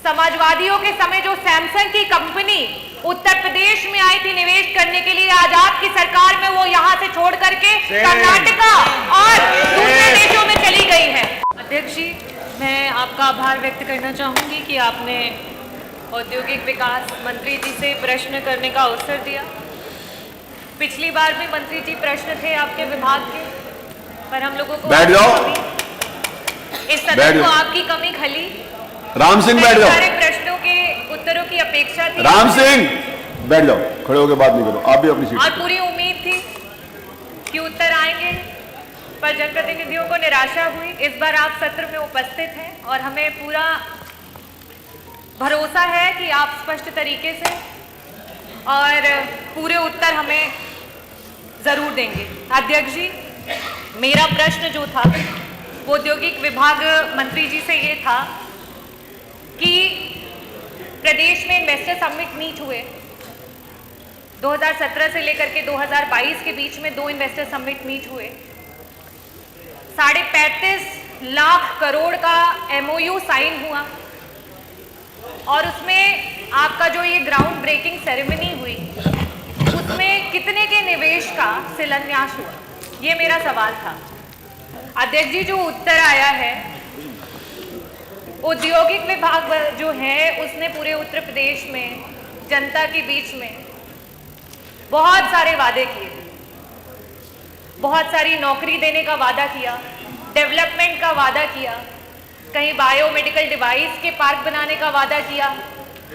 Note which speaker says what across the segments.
Speaker 1: समाजवादियों के समय जो सैमसंग की कंपनी उत्तर प्रदेश में आई थी निवेश करने के लिए, आज आपकी सरकार में वो यहां से छोड़ करके कर्नाटका और दूसरे देशों में चली गई है। अध्यक्ष जी, मैं आपका आभार व्यक्त करना चाहूंगी कि आपने औद्योगिक विकास मंत्री जी से प्रश्न करने का अवसर दिया। पिछली बार भी मंत्री जी प्रश्न थे आपके विभाग के, पर हम लोगों को
Speaker 2: बैठ जाओ,
Speaker 1: इस सदन को आपकी कमी खली।
Speaker 2: राम सिंह बैठ जाओ।
Speaker 1: सारे प्रश्नों के उत्तरों की अपेक्षा थी।
Speaker 2: राम सिंह बैठ जाओ, खड़े होकर बात नहीं करो, आप भी अपनी सीट।
Speaker 1: और पूरी उम्मीद थी कि उत्तर आएंगे, पर जनप्रतिनिधियों को निराशा हुई। इस बार आप सत्र में उपस्थित हैं और हमें पूरा भरोसा है कि आप स्पष्ट तरीके से और पूरे उत्तर हमें जरूर देंगे। अध्यक्ष जी, मेरा प्रश्न जो था वो औद्योगिक विभाग मंत्री जी से ये था कि प्रदेश में इन्वेस्टर समिट मीट हुए 2017 से लेकर के 2022 के बीच में 2 इन्वेस्टर समिट मीट हुए। 35.5 लाख करोड़ का MOU साइन हुआ और उसमें आपका जो ये ग्राउंड ब्रेकिंग सेरेमनी हुई उसमें कितने के निवेश का शिलान्यास हुआ, ये मेरा सवाल था। अध्यक्ष जी, जो उत्तर आया है, औद्योगिक विभाग जो है उसने पूरे उत्तर प्रदेश में जनता के बीच में बहुत सारे वादे किए, बहुत सारी नौकरी देने का वादा किया, डेवलपमेंट का वादा किया, कहीं बायोमेडिकल डिवाइस के पार्क बनाने का वादा किया,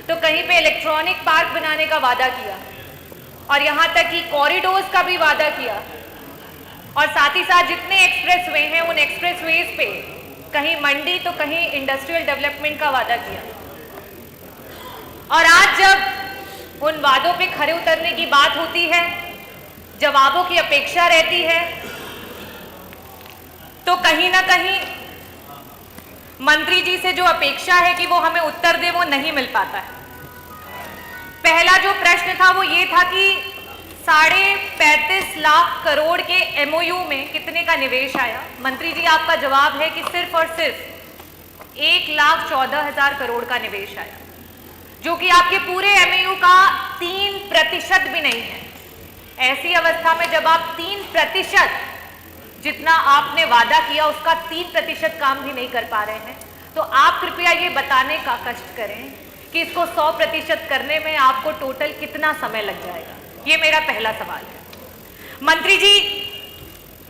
Speaker 1: तो कहीं पे इलेक्ट्रॉनिक पार्क बनाने का वादा किया, और यहाँ तक कि कॉरिडोर्स का भी वादा किया, और साथ ही साथ जितने एक्सप्रेसवे हैं उन एक्सप्रेसवेज पे कहीं मंडी तो कहीं इंडस्ट्रियल डेवलपमेंट का वादा किया। और आज जब उन वादों पे खरे उतरने की बात होती है, जवाबों की अपेक्षा रहती है, तो कहीं ना कहीं मंत्री जी से जो अपेक्षा है कि वो हमें उत्तर दे, वो नहीं मिल पाता है। पहला जो प्रश्न था वो ये था कि 35.5 लाख करोड़ के MOU में कितने का निवेश आया। मंत्री जी, आपका जवाब है कि सिर्फ और सिर्फ 1,14,000 करोड़ का निवेश आया, जो कि आपके पूरे MOU का 3% भी नहीं है। ऐसी अवस्था में जब आप 3% जितना आपने वादा किया उसका 3% काम भी नहीं कर पा रहे हैं, तो आप कृपया ये बताने का कष्ट करें कि इसको 100% करने में आपको टोटल कितना समय लग जाएगा। ये मेरा पहला सवाल है। मंत्री जी,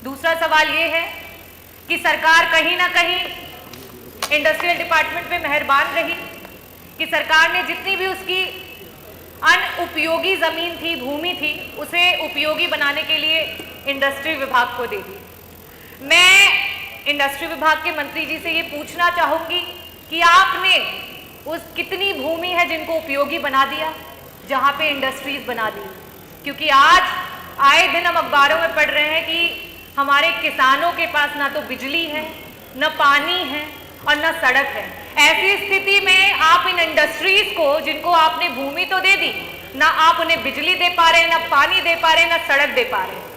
Speaker 1: दूसरा सवाल ये है कि सरकार कहीं ना कहीं इंडस्ट्रियल डिपार्टमेंट पे मेहरबान रही कि सरकार ने जितनी भी उसकी अनुपयोगी जमीन थी, भूमि थी, उसे उपयोगी बनाने के लिए इंडस्ट्री विभाग को दे दी। मैं इंडस्ट्री विभाग के मंत्री जी से ये पूछना चाहूंगी कि आपने उस कितनी भूमि है जिनको उपयोगी बना दिया, जहां पे इंडस्ट्रीज बना दी। क्योंकि आज आए दिन हम अखबारों में पढ़ रहे हैं कि हमारे किसानों के पास ना तो बिजली है, न पानी है और न सड़क है। ऐसी स्थिति में आप इन इंडस्ट्रीज को, जिनको आपने भूमि तो दे दी, ना आप उन्हें बिजली दे पा रहे, ना पानी दे पा रहे, ना सड़क दे पा रहे।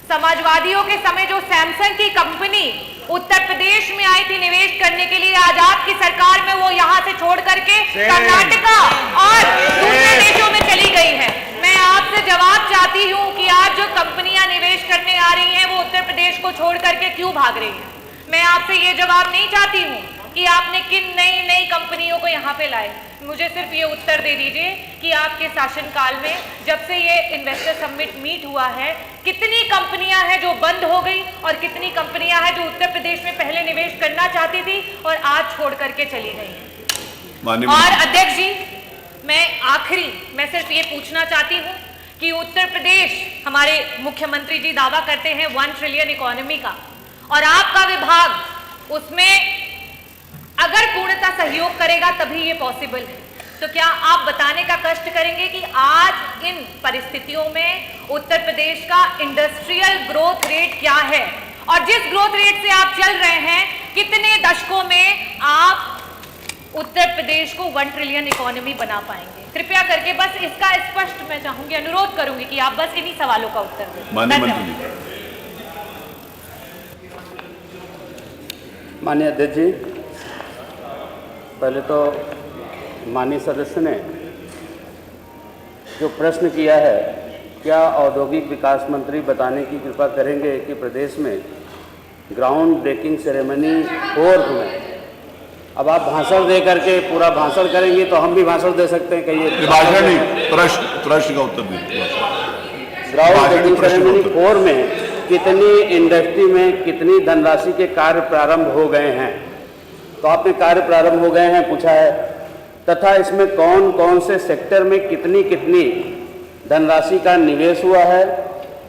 Speaker 1: समाजवादियों के समय जो सैमसंग की कंपनी उत्तर प्रदेश में आई थी निवेश करने के लिए, आज आपकी सरकार में वो यहां से छोड़ करके कर्नाटका और दूसरे देशों में चली गई है। मैं आपसे जवाब चाहती हूं कि आज जो कंपनियां निवेश करने आ रही हैं वो उत्तर प्रदेश को छोड़ करके क्यों भाग रही हैं। मैं आपसे ये जवाब नहीं चाहती हूं कि आपने किन नई कंपनियों को यहाँ पे लाए। मुझे सिर्फ ये उत्तर दे दीजिए कि आपके शासनकाल में जब से ये इन्वेस्टर समिट मीट हुआ है, कितनी कंपनियां हैं जो बंद हो गई और कितनी कंपनियां हैं जो उत्तर प्रदेश में पहले निवेश करना चाहती थी और आज छोड़ करके चली गई हैं। और अध्यक्ष जी, मैं सिर्फ ये पूछना चाहती हूँ कि उत्तर प्रदेश, हमारे मुख्यमंत्री जी दावा करते हैं 1 ट्रिलियन इकोनॉमी का, और आपका विभाग उसमें अगर पूर्णतः सहयोग करेगा तभी ये पॉसिबल है। तो क्या आप बताने का कष्ट करेंगे कि आज इन परिस्थितियों में उत्तर प्रदेश का इंडस्ट्रियल ग्रोथ रेट क्या है, और जिस ग्रोथ रेट से आप चल रहे हैं, कितने दशकों में आप उत्तर प्रदेश को 1 ट्रिलियन इकोनॉमी बना पाएंगे? कृपया करके बस इसका स्पष्ट मैं चाहूंगी, अनुरोध करूंगी कि आप बस इन्हीं सवालों का उत्तर दें।
Speaker 3: माननीय अध्यक्ष जी, पहले तो माननीय सदस्य ने जो प्रश्न किया है, क्या औद्योगिक विकास मंत्री बताने की कृपा करेंगे कि प्रदेश में ग्राउंड ब्रेकिंग सेरेमनी 4 में, अब आप भाषण दे करके पूरा भाषण करेंगे तो हम भी भाषण दे सकते हैं, कहिए।
Speaker 2: भाषण नहीं, प्रश्न का उत्तर दीजिए।
Speaker 3: ग्राउंड ब्रेकिंग सेरेमनी 4 में कितनी इंडस्ट्री में कितनी धनराशि के कार्य प्रारंभ हो गए हैं, तो आपने कार्य प्रारंभ हो गए हैं पूछा है, तथा इसमें कौन कौन से सेक्टर में कितनी कितनी धनराशि का निवेश हुआ है।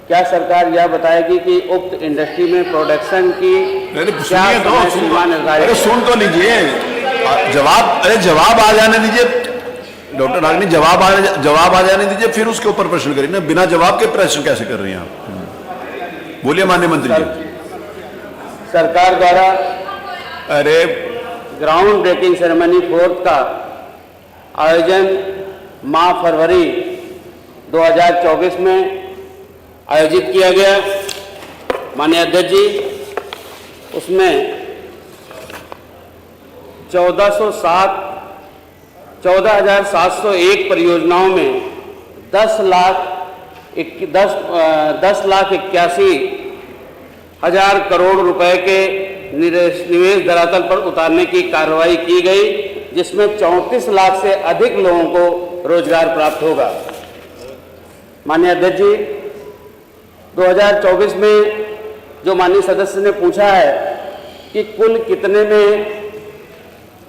Speaker 3: क्या सरकार यह बताएगी कि उक्त इंडस्ट्री में प्रोडक्शन की क्या समय सीमा निर्धारित है?
Speaker 2: सुन तो लीजिए जवाब आ जाने दीजिए डॉक्टर रागिनी, जवाब आ जाने दीजिए, फिर उसके ऊपर प्रश्न करिए ना। बिना जवाब के प्रश्न कैसे कर रही हैं आप? बोलिए माननीय मंत्री जी।
Speaker 3: सरकार द्वारा
Speaker 2: अरे
Speaker 3: ग्राउंड ब्रेकिंग सेरेमनी 4 का आयोजन माह फरवरी 2024 में आयोजित किया गया। माननीय अध्यक्ष जी, उसमें 14,701 परियोजनाओं में 10 लाख 81,000 करोड़ रुपए के निवेश धरातल पर उतारने की कार्रवाई की गई, जिसमें 34 लाख से अधिक लोगों को रोजगार प्राप्त होगा। माननीय अध्यक्ष जी, 2024 में जो माननीय सदस्य ने पूछा है कि कुल कितने में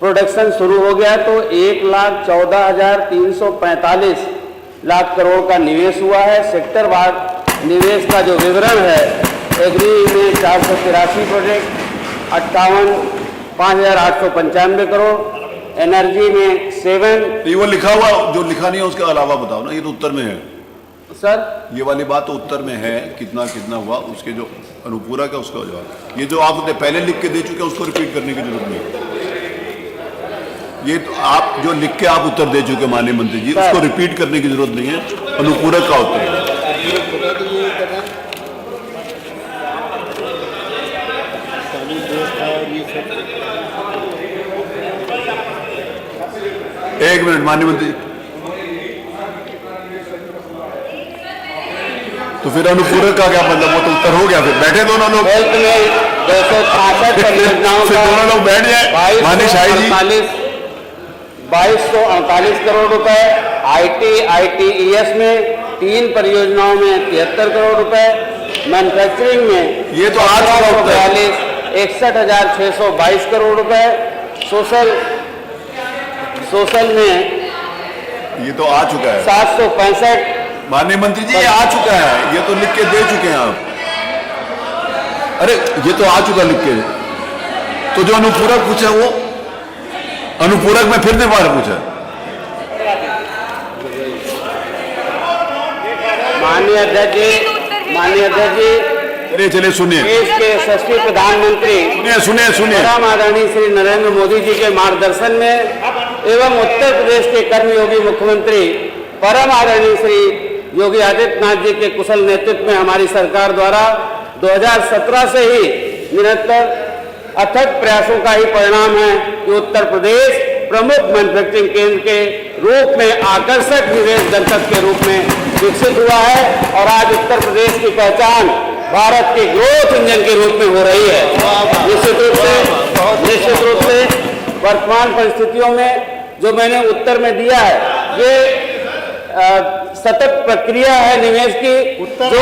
Speaker 3: प्रोडक्शन शुरू हो गया, तो 1,14,345 लाख करोड़ का निवेश हुआ है। सेक्टर वार निवेश का जो विवरण है, एग्री में 483 प्रोजेक्ट 5,895 करोड़, एनर्जी में 7।
Speaker 2: ये वो लिखा हुआ जो लिखा नहीं है उसके अलावा बताओ ना, ये तो उत्तर में है
Speaker 3: सर। ये
Speaker 2: वाली बात तो उत्तर में है, कितना कितना हुआ उसके जो अनुपूरक है उसका जवाब। ये जो आपने पहले लिख के दे चुके हैं उसको रिपीट करने की जरूरत नहीं। ये तो आप जो लिख के आप उत्तर दे चुके माननीय मंत्री जी, उसको रिपीट करने की जरूरत नहीं है, अनुपूरक का उत्तर है। एक मिनट माननीय मंत्री, तो फिर अनुपूरक का क्या मतलब? वो तो उत्तर हो गया। फिर बैठे दोनों लोग,
Speaker 3: हेल्थ में 266 परियोजनाओं का
Speaker 2: दोनों लोग बैठ जाए। माननीय शाही जी,
Speaker 3: 2248 करोड़ रुपए, ITES में 3 परियोजनाओं में 73 करोड़ रुपए, मैन्युफैक्चरिंग में
Speaker 2: ये तो आज का उत्तर है।
Speaker 3: 61,622 करोड़ रुपए, सोशल में
Speaker 2: ये तो आ चुका है
Speaker 3: 765।
Speaker 2: माननीय मंत्री जी, ये आ चुका है, ये तो लिख के दे चुके हैं आप। अरे ये तो आ चुका लिख के। तो जो अनुपूरक पूछा वो अनुपूरक में फिर दोबारा पूछा।
Speaker 3: माननीय अध्यक्ष जी,
Speaker 2: अरे चलिए सुनिए,
Speaker 3: देश के यशस्वी प्रधानमंत्री
Speaker 2: सुनिए
Speaker 3: परम आदरणीय श्री नरेंद्र मोदी जी के मार्गदर्शन में एवं उत्तर प्रदेश के कर्मयोगी मुख्यमंत्री परम आदरणीय श्री योगी आदित्यनाथ जी के कुशल नेतृत्व में हमारी सरकार द्वारा 2017 से ही निरंतर अथक प्रयासों का ही परिणाम है कि उत्तर प्रदेश प्रमुख मैन्युफैक्चरिंग केंद्र के रूप में, आकर्षक निवेश गंतव्य के रूप में विकसित हुआ है और आज उत्तर प्रदेश की पहचान भारत के ग्रोथ इंजन के रूप में हो रही है। निश्चित रूप से वर्तमान परिस्थितियों में जो मैंने उत्तर में दिया है, ये सतत प्रक्रिया है निवेश की, जो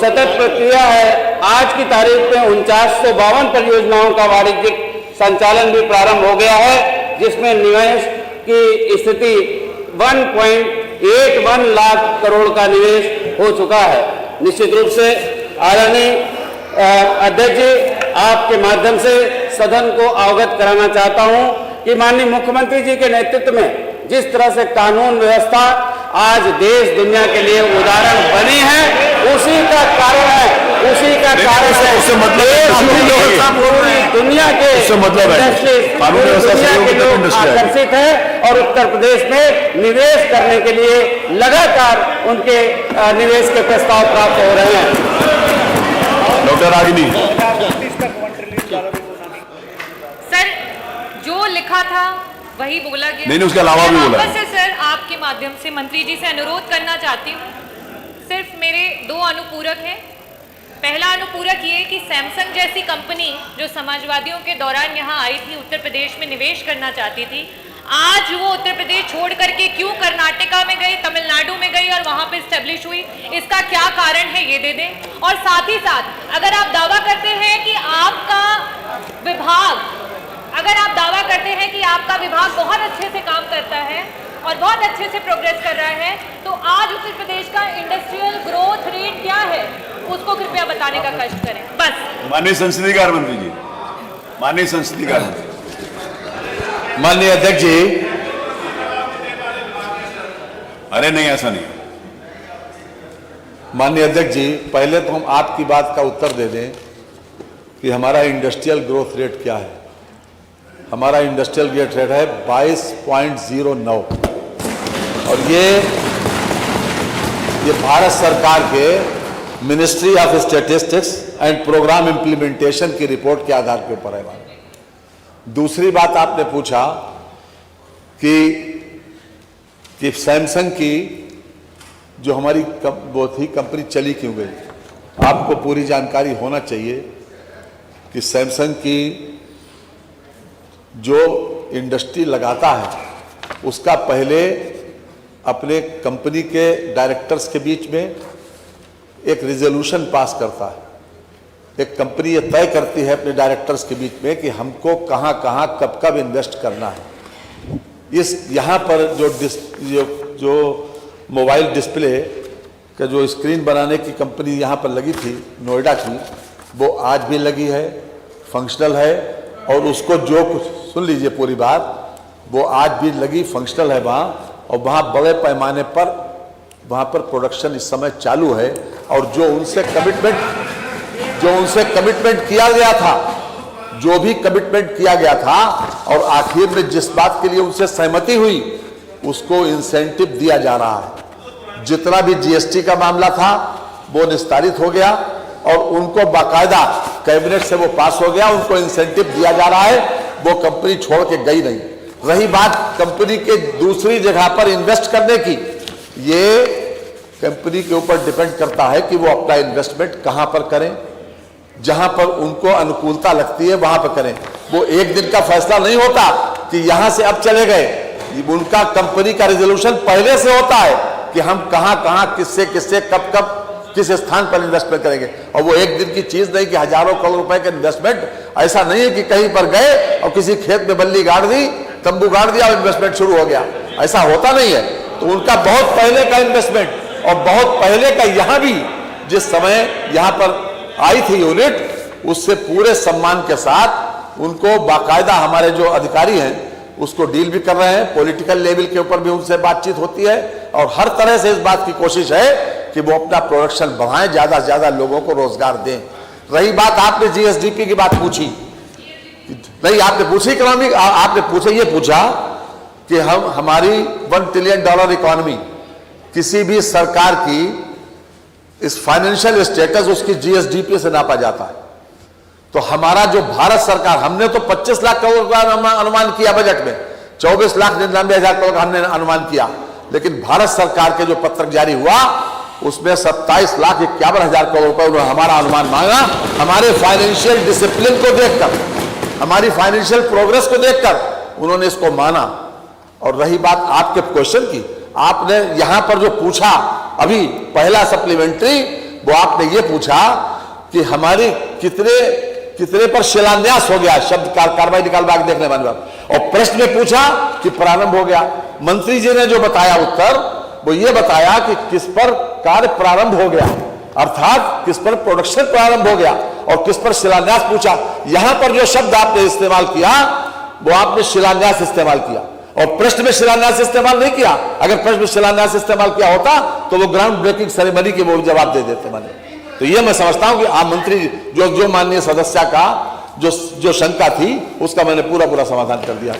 Speaker 3: सतत प्रक्रिया है। आज की तारीख में 4952 परियोजनाओं का वाणिज्यिक संचालन भी प्रारंभ हो गया है, जिसमें निवेश की स्थिति 1.81 लाख करोड़ का निवेश हो चुका है। निश्चित रूप से आदरणीय अध्यक्ष जी, आपके माध्यम से सदन को अवगत कराना चाहता हूं कि माननीय मुख्यमंत्री जी के नेतृत्व में जिस तरह से कानून व्यवस्था आज देश दुनिया के लिए उदाहरण बनी है, उसी का कारण है उससे पूरी दुनिया के लोग आकर्षित है और उत्तर प्रदेश में निवेश करने के लिए लगातार उनके निवेश के प्रस्ताव प्राप्त हो रहे हैं।
Speaker 2: डॉक्टर रागिनी,
Speaker 1: सर, जो लिखा था वही बोला गया।
Speaker 2: नहीं, उसके अलावा भी
Speaker 1: मैं
Speaker 2: बोला
Speaker 1: वापस
Speaker 2: है।
Speaker 1: से सर आपके माध्यम से मंत्री जी से अनुरोध करना चाहती हूँ, सिर्फ मेरे 2 अनुपूरक हैं। पहला अनुपूरक ये कि सैमसंग जैसी कंपनी जो समाजवादियों के दौरान यहाँ आई थी, उत्तर प्रदेश में निवेश करना चाहती थी, आज वो उत्तर प्रदेश छोड़ करके क्यों कर्नाटका में गई, तमिलनाडु में गई और वहां पे स्टेब्लिश हुई, इसका क्या कारण है ये दे दें। और साथ ही साथ अगर आप दावा करते हैं कि आपका विभाग बहुत अच्छे से काम करता है और बहुत अच्छे से प्रोग्रेस कर रहा है, तो आज उत्तर प्रदेश का इंडस्ट्रियल ग्रोथ रेट क्या है उसको कृपया बताने का कष्ट करें बस।
Speaker 2: माननीय संसदीय कार्य मंत्री जी, माननीय संसदीय कार्य मंत्री।
Speaker 4: माननीय अध्यक्ष जी,
Speaker 2: अरे नहीं, ऐसा नहीं।
Speaker 4: माननीय अध्यक्ष जी, पहले तो हम आपकी बात का उत्तर दे दें कि हमारा इंडस्ट्रियल ग्रोथ रेट क्या है। हमारा इंडस्ट्रियल ग्रोथ रेट है 22.09 और ये भारत सरकार के ministry of statistics and programme implementation की रिपोर्ट के आधार के ऊपर है। दूसरी बात आपने पूछा कि सैमसंग की जो हमारी वो थी कंपनी चली क्यों गई। आपको पूरी जानकारी होना चाहिए कि सैमसंग की जो इंडस्ट्री लगाता है उसका पहले अपने कंपनी के डायरेक्टर्स के बीच में एक रिजोल्यूशन पास करता है। एक कंपनी ये तय करती है अपने डायरेक्टर्स के बीच में कि हमको कहाँ कहाँ कब कब इन्वेस्ट करना है। इस यहाँ पर जो मोबाइल डिस्प्ले का जो स्क्रीन बनाने की कंपनी यहाँ पर लगी थी नोएडा की, वो आज भी लगी है, फंक्शनल है। और उसको जो कुछ सुन लीजिए पूरी बात, वो आज भी लगी फंक्शनल है वहाँ, और वहाँ बड़े पैमाने पर वहाँ पर प्रोडक्शन इस समय चालू है। और जो उनसे कमिटमेंट किया गया था, जो भी कमिटमेंट किया गया था और आखिर में जिस बात के लिए उनसे सहमति हुई उसको इंसेंटिव दिया जा रहा है। जितना भी जीएसटी का मामला था वो निस्तारित हो गया और उनको बाकायदा कैबिनेट से वो पास हो गया, उनको इंसेंटिव दिया जा रहा है। वो कंपनी छोड़ के गई नहीं। रही बात कंपनी के दूसरी जगह पर इन्वेस्ट करने की, ये कंपनी के ऊपर डिपेंड करता है कि वो अपना इन्वेस्टमेंट कहां पर करें। जहां पर उनको अनुकूलता लगती है वहां पर करें। वो एक दिन का फैसला नहीं होता कि यहां से अब चले गए। उनका कंपनी का रिजोल्यूशन पहले से होता है कि हम कहां कहां किससे किससे कब कब किस स्थान पर इन्वेस्टमेंट करेंगे। और वो एक दिन की चीज नहीं कि हजारों करोड़ रुपए का इन्वेस्टमेंट। ऐसा नहीं है कि कहीं पर गए और किसी खेत में बल्ली गाड़ दी, तंबू गाड़ दिया और इन्वेस्टमेंट शुरू हो गया, ऐसा होता नहीं है। तो उनका बहुत पहले का इन्वेस्टमेंट और बहुत पहले का यहां भी जिस समय यहां पर आई थी यूनिट, उससे पूरे सम्मान के साथ उनको बाकायदा हमारे जो अधिकारी हैं उसको डील भी कर रहे हैं। पॉलिटिकल लेवल के ऊपर भी उनसे बातचीत होती है और हर तरह से इस बात की कोशिश है कि वो अपना प्रोडक्शन बढ़ाएं, ज्यादा से ज्यादा लोगों को रोजगार दें। रही बात आपने जीएसडीपी की बात पूछी, नहीं आपने पूछी इकोनॉमी, आपने पूछा ये पूछा कि हम हमारी $1 ट्रिलियन इकोनॉमी, किसी भी सरकार की इस फाइनेंशियल स्टेटस उसकी जीएसडीपी से नापा जाता है। तो हमारा जो भारत सरकार, हमने तो 25 लाख करोड़ का अनुमान किया बजट में, 24,99,000 करोड़ का हमने अनुमान किया। लेकिन भारत सरकार के जो पत्रक जारी हुआ उसमें 27,51,000 करोड़ रुपए उन्होंने हमारा अनुमान मांगा। हमारे फाइनेंशियल डिसिप्लिन को देखकर, हमारी फाइनेंशियल प्रोग्रेस को देखकर उन्होंने इसको माना। और रही बात आपके क्वेश्चन की, आपने यहां पर जो पूछा अभी पहला सप्लीमेंट्री, वो आपने ये पूछा कि हमारी कितने पर शिलान्यास हो गया, शब्द कार्रवाई निकालवा के देखने वाली बात। और प्रश्न में पूछा कि प्रारंभ हो गया। मंत्री जी ने जो बताया उत्तर, वो ये बताया कि किस पर कार्य प्रारंभ हो गया, अर्थात किस पर प्रोडक्शन प्रारंभ हो गया और किस पर शिलान्यास पूछा। यहां पर जो शब्द आपने इस्तेमाल किया वो आपने शिलान्यास इस्तेमाल किया और प्रश्न में शिलान्यास इस्तेमाल नहीं किया। अगर प्रश्न में शिलान्यास इस्तेमाल किया होता तो वो ग्राउंड ब्रेकिंग सेरेमनी के वो जवाब दे देते मैंने। तो ये मैं समझता हूं कि आप मंत्री जो माननीय सदस्य का जो शंका थी उसका मैंने पूरा समाधान कर दिया।